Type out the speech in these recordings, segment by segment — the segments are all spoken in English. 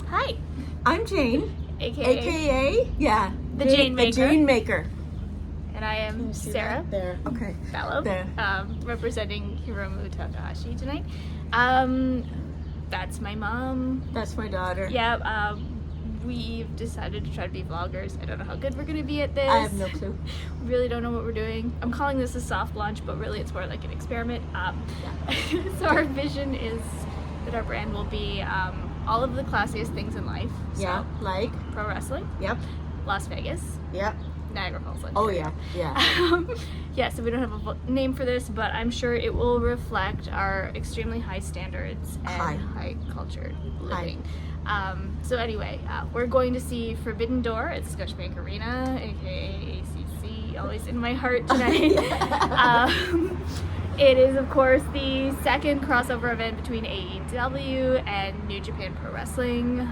Hi. I'm Jane, AKA yeah, The Jane Maker. The Jane Maker. And I am Sarah There. Okay. Bellow, There. representing Hiromu Takahashi tonight. That's my mom. That's my daughter. Yeah, we've decided to try to be vloggers. I don't know how good we're going to be at this. I have no clue. We really don't know what we're doing. I'm calling this a soft launch, but really it's more like an experiment. So our vision is that our brand will be all of the classiest things in life. Yeah, So, like? pro wrestling, Yep. Las Vegas, Yep. Niagara Falls. Oh, yeah. Yeah. Yeah, so we don't have a name for this, but I'm sure it will reflect our extremely high standards and high cultured living. So anyway, we're going to see Forbidden Door at Scotiabank Arena, aka ACC, always in my heart tonight. It is, of course, the second crossover event between AEW and New Japan Pro Wrestling.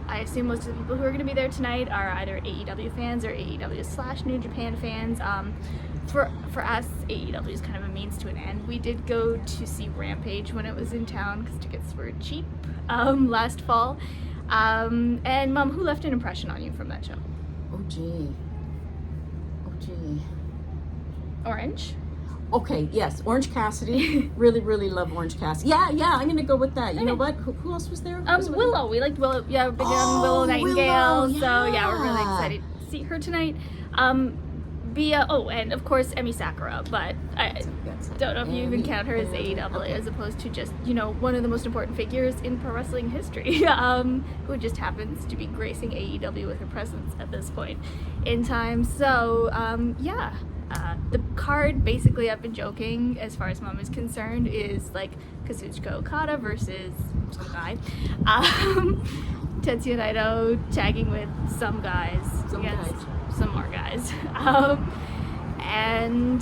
I assume most of the people who are going to be there tonight are either AEW fans or AEW/New Japan fans. For us, AEW is kind of a means to an end. We did go to see Rampage when it was in town because tickets were cheap last fall. And Mom, who left an impression on you from that show? Oh, gee. Orange? Okay, yes, Orange Cassidy. really love Orange Cassidy. Yeah, I'm gonna go with that. You know what? Who else was there? Willow. We liked Willow. Yeah, we're big on Willow Nightingale. Willow, yeah. So yeah, we're really excited to see her tonight. And of course Emi Sakura, but I don't know if you even count her as AEW as opposed to just, one of the most important figures in pro wrestling history, who just happens to be gracing AEW with her presence at this point in time. So the card, basically, I've been joking as far as Mom is concerned, is like Kazuchika Okada versus some guy. Tetsuya Naito tagging with some guys against some more guys. And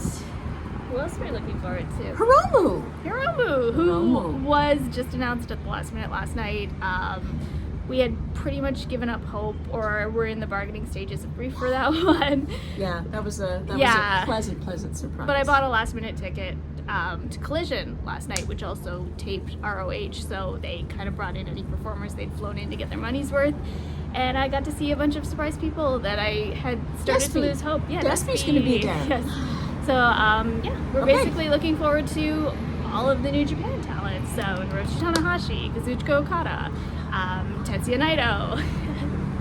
who else are we looking forward to? Hiromu, who was just announced at the last minute last night. We had pretty much given up hope, or we're in the bargaining stages of brief for that one. Yeah, that was a pleasant surprise. But I bought a last minute ticket to Collision last night, which also taped ROH, so they kind of brought in any performers they'd flown in to get their money's worth. And I got to see a bunch of surprise people that I had started to lose hope. Yeah, Despy's going to be there. Yes. So, we're basically looking forward to all of the New Japan talent. So, Hiroshi Tanahashi, Kazuchika Okada, Tetsuya Naito,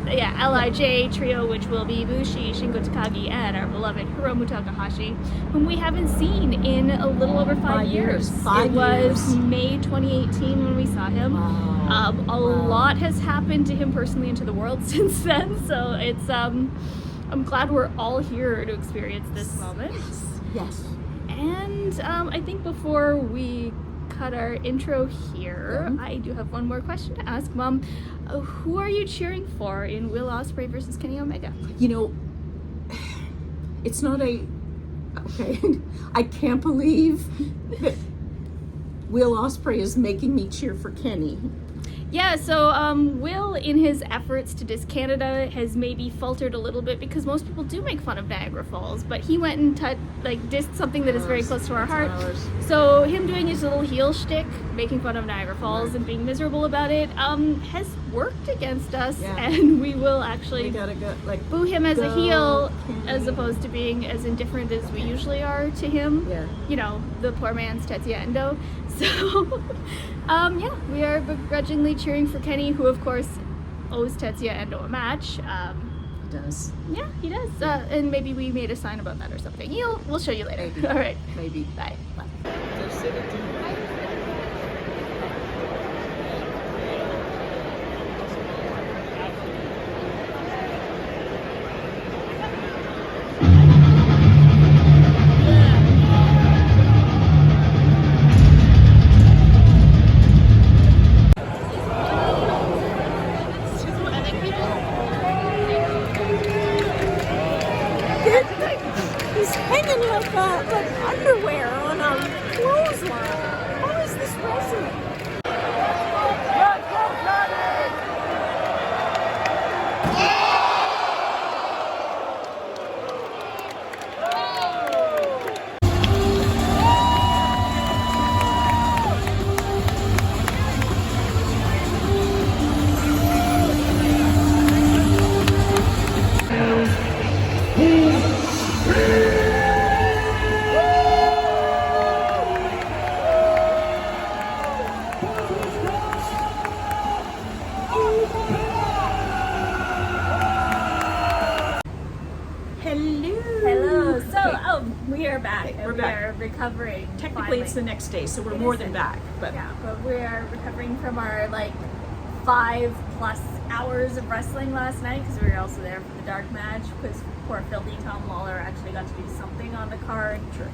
LIJ trio, which will be Bushi, Shingo Takagi, and our beloved Hiromu Takahashi, whom we haven't seen in a little over 5 years. It was May 2018 when we saw him. Wow. A lot has happened to him personally and to the world since then, so it's I'm glad we're all here to experience this moment. Yes. And I think before we cut our intro here, I do have one more question to ask, Mom. Who are you cheering for in Will Ospreay versus Kenny Omega? It's not I can't believe that Will Ospreay is making me cheer for Kenny. Yeah, so Will, in his efforts to diss Canada, has maybe faltered a little bit because most people do make fun of Niagara Falls, but he went and dissed something that is very close to our heart. So him doing his little heel shtick, making fun of Niagara Falls and being miserable about it, has worked against us, and we will actually boo him as a heel as opposed to being as indifferent as we usually are to him. Yeah. The poor man's Tetsuya Endo. So, we are begrudgingly cheering for Kenny, who of course owes Tetsuya Endo a match. He does. Yeah, he does. And maybe we made a sign about that or something. We'll show you later. Maybe. All right. Maybe. Bye. He's hanging like underwear on a clothesline. We are back. We're We back. are recovering. Technically, it's the finally. next day, so we're It more is than the- back. But Yeah, but we are recovering from our 5+ hours of wrestling last night because we were also there for the dark match because poor filthy Tom Lawler actually got to do something on the card. True.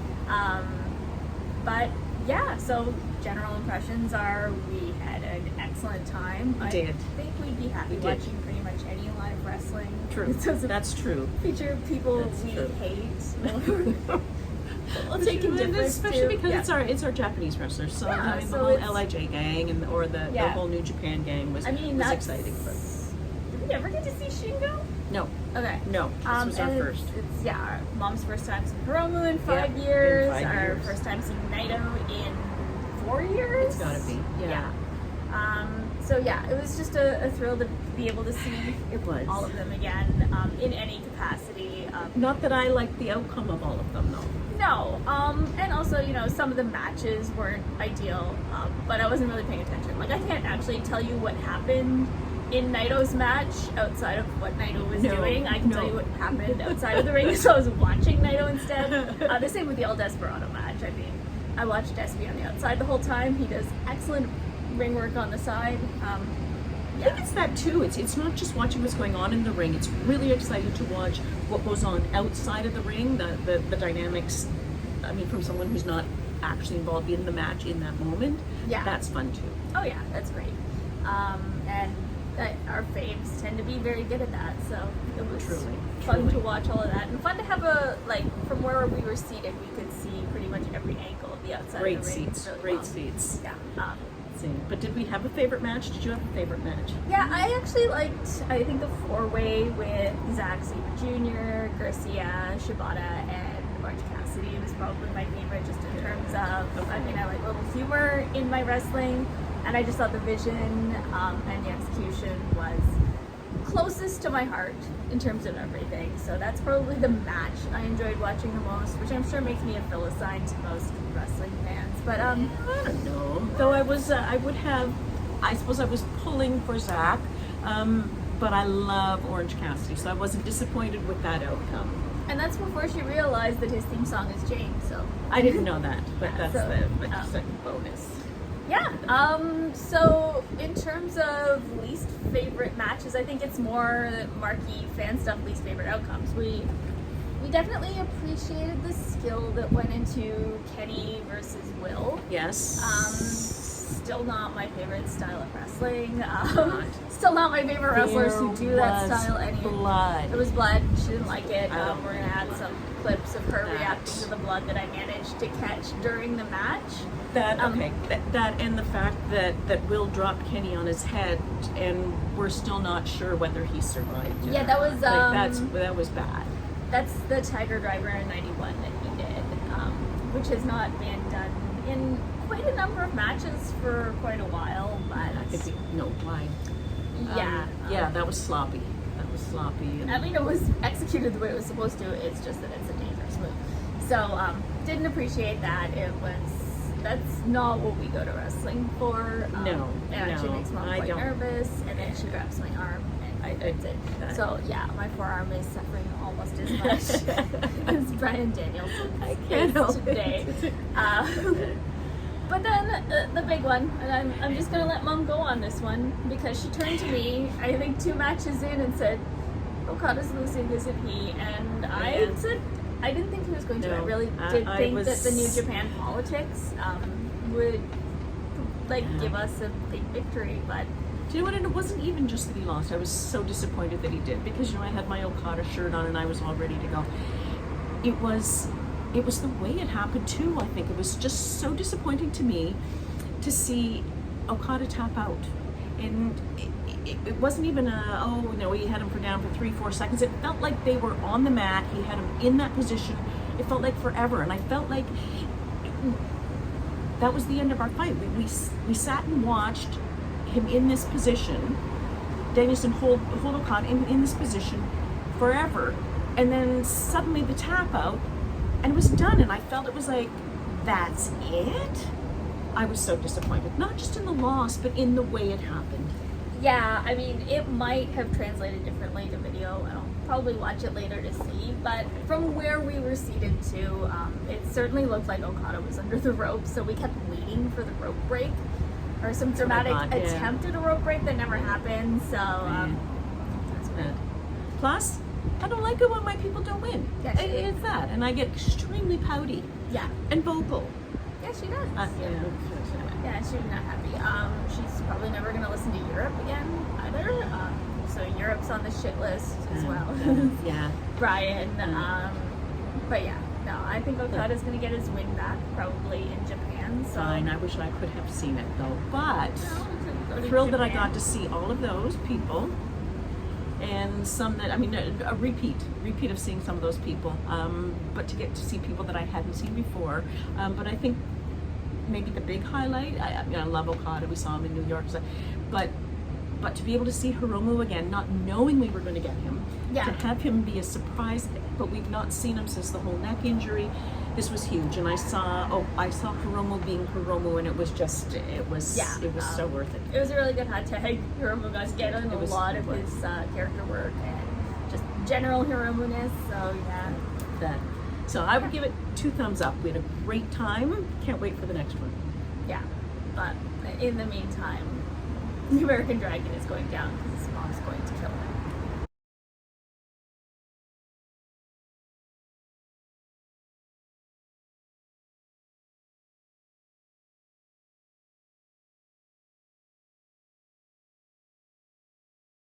But yeah, so general impressions are we had an excellent time. We I did. think we'd be happy We did. watching pretty much any live wrestling. True. It doesn't That's true. feature people That's we true. hate. We'll take indifference Especially too. because Yeah. it's our Japanese wrestlers. So Yeah, I mean, so the whole it's- LIJ gang or the Yeah. whole New Japan gang was I mean, was that's exciting. But Did we ever get to see Shingo? no, Okay. no, this was our and first. It's our mom's first time seeing Hiromu in 5 Yeah, in years. 5 Our years. first time seeing Naito in 4 years. It's gotta be. Yeah. So yeah, it was just a thrill to be able to see It was. all of them again in any capacity. Not that I liked the outcome of all of them, though. No, and also, some of the matches weren't ideal, but I wasn't really paying attention. Like, I can't actually tell you what happened in Naito's match outside of what Naito was No, doing. I can tell no. you what happened outside of the ring, so I was watching Naito instead. The same with the El Desperado match. I mean, I watched Despy on the outside the whole time. He does excellent ring work on the side. I think it's that too. It's not just watching what's going on in the ring. It's really exciting to watch what goes on outside of the ring, the dynamics. I mean, from someone who's not actually involved in the match in that moment. Yeah. That's fun too. Oh yeah, that's great. And our faves tend to be very good at that, so it was Truly, fun truly. to watch all of that, and fun to have from where we were seated, we could see pretty much every angle of the outside Great of the ring. seats. Really Great well. seats. Yeah. But did we have a favorite match? Did you have a favorite match? Yeah, I actually liked, I think, the 4-way with Zack Sabre Jr., Garcia, Shibata, and Orange Cassidy was probably my favorite just in terms of, I mean, I like a little humor in my wrestling, and I just thought the vision and the execution was closest to my heart in terms of everything. So that's probably the match I enjoyed watching the most, which I'm sure makes me a Philistine to most wrestling fans. But I don't know. Though I suppose I was pulling for Zach, but I love Orange Cassidy, so I wasn't disappointed with that outcome. and that's before she realized that his theme song is James. So I didn't know that, but that's So, the second bonus. yeah. So in terms of least favorite matches, I think it's more marquee fan stuff. Least favorite outcomes. We definitely appreciated the skill that went into Kenny versus Will. Yes. Still not my favorite style of wrestling. Still not my favorite wrestlers who do that was style. blood. It was blood. She didn't like it. I don't We're gonna add some clips of her reacting to the blood that I managed to catch during the match. That and the fact that Will dropped Kenny on his head, and we're still not sure whether he survived. Yeah, that was, that was bad. That's the Tiger Driver in '91 that he did, which has not been done in quite a number of matches for quite a while. But I think we know why. yeah, Yeah, that was sloppy. That was sloppy. I mean, it was executed the way it was supposed to. It's just that it's a dangerous move. So didn't appreciate that. That's not what we go to wrestling for. No, it actually no, makes Mom I quite don't. nervous, and then she grabs my arm, and that's it. So So yeah, my forearm is suffering almost as much as Brian Danielson I can't help today. it. But then the big one, and I'm just gonna let Mom go on this one because she turned to me, I think 2 matches in, and said, "Okada's losing, isn't he?" And I Yeah. said, I didn't think he was going to. I No, really I- did I think was- that the New Japan politics would give us a big victory, but Do you know what? And it wasn't even just that he lost. I was so disappointed that he did because I had my Okada shirt on and I was all ready to go. It was the way it happened too. I think it was just so disappointing to me to see Okada tap out, and it wasn't even he had him down for 3-4 seconds. It felt like they were on the mat. He had him in that position. It felt like forever, and I felt like that was the end of our fight. We sat and watched him in this position, Danielson hold Okada in this position forever, and then suddenly the tap out, and it was done, and I felt it was like, that's it? I was so disappointed, not just in the loss, but in the way it happened. yeah, I mean, it might have translated differently to video. I don't probably watch it later to see. But from where we were seated to, it certainly looked like Okada was under the rope. So we kept waiting for the rope break, or some dramatic attempt at a rope break that never happened. So that's bad. Plus, I don't like it when my people don't win. Yeah, it's that, and I get extremely pouty. Yeah. And vocal. Yeah, she does. Yeah, she's not happy. She's probably never going to listen to Europe again either. So Europe's on the shit list as well. Yeah. Brian. But yeah, no, I think Okada's going to get his win back probably in Japan. So. Fine. I wish I could have seen it though, but No, thrilled that I got to see all of those people. And some that, I mean, a repeat of seeing some of those people, but to get to see people that I hadn't seen before. But I think maybe the big highlight, I mean, I love Okada, we saw him in New York, so, but to be able to see Hiromu again, not knowing we were going to get him, to have him be a surprise, but we've not seen him since the whole neck injury. This was huge, and I saw Hiromu being Hiromu, and it was so worth it. It was a really good hot tag. Hiromu got to get in a lot of his character work and just general Hiromu-ness. So yeah. So I would give it 2 thumbs up. We had a great time. Can't wait for the next one. Yeah, but in the meantime, the American Dragon is going down because his mom's going to kill him.